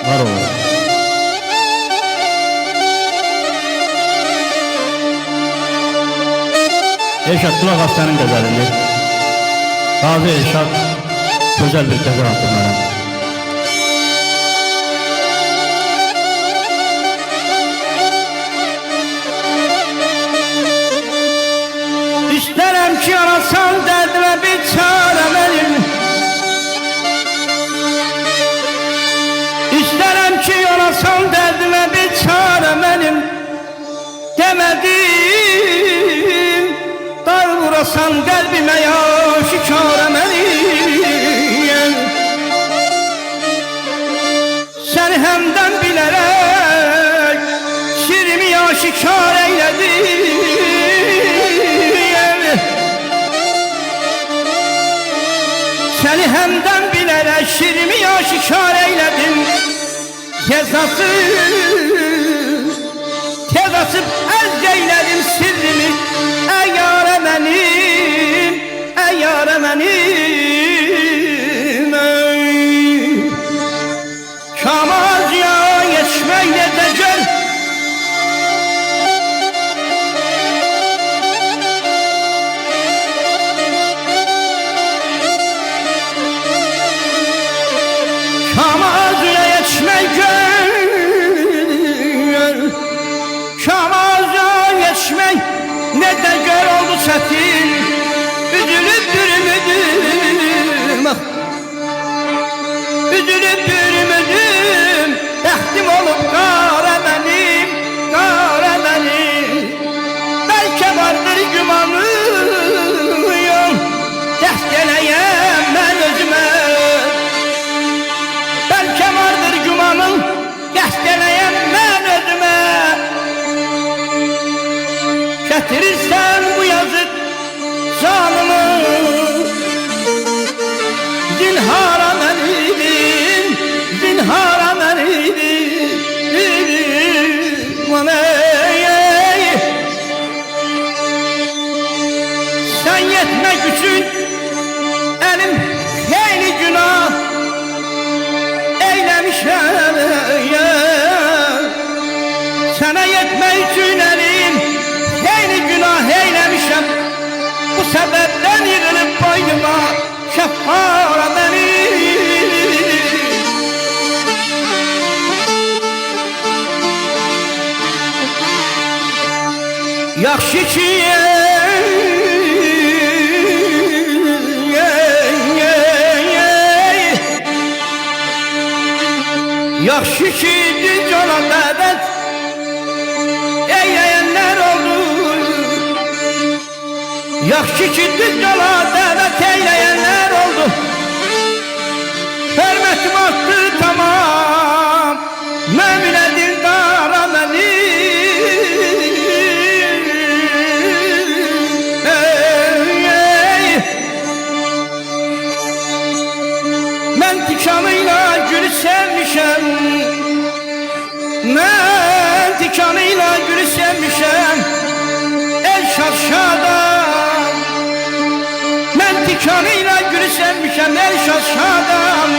Var olun. Eşat kulak aslanın gözəlini. Gazi Eşat güzel bir gözəl hatırlarım. İstərəm ki arasan dərdimə bir çarə mənim. İstərəm ki arasan dərdimə bir çarə mənim. Demədim dar vurasan qəlbimə ya şikarə mənim. Sən həmdən bilərək şirimi ya şikar eylədin. Səni həmdən bilərək şirimi ya şikar eylədim. Tez asıb əz eylədim sirrimi. Ey yarə mənim, ey yarə mənim, ey. Kamazya geçmək necə göl. Kamazya geçmək göl. Kamazya geçmək necə göl oldu çətin. Üzülüb bürümüdüm, üzülüb bürümüdüm. Bəxtim olub qara mənim, qara mənim. Bəlkə vardır gümanım, dəst eləyəm mən özümə. Bəlkə vardır gümanım, dəst eləyəm mən özümə. Gətirirsən bu yazıq canımı, zinhara mən idin, zinhara mən idin. Sen yetmek üçün elim xeyli günah eylemişəm. Sana yetmek üçün elim xeyli günah eylemişəm. Bu sebepten yığılıp boynuma şəffara mənim. Yaxşı ki yaxşı ki dünyana dəvət eyləyənlər oldu. Yaxşı ki dünyana dəvət eyləyənlər oldu. Hörmətim artdı tamam, məminə dildara mənim. Mən tikanıyla gülü sevmişəm, mən tikanıyla gülü sevmişəm. El şaşadam, mən tikanıyla gülü sevmişəm. El şaşadam.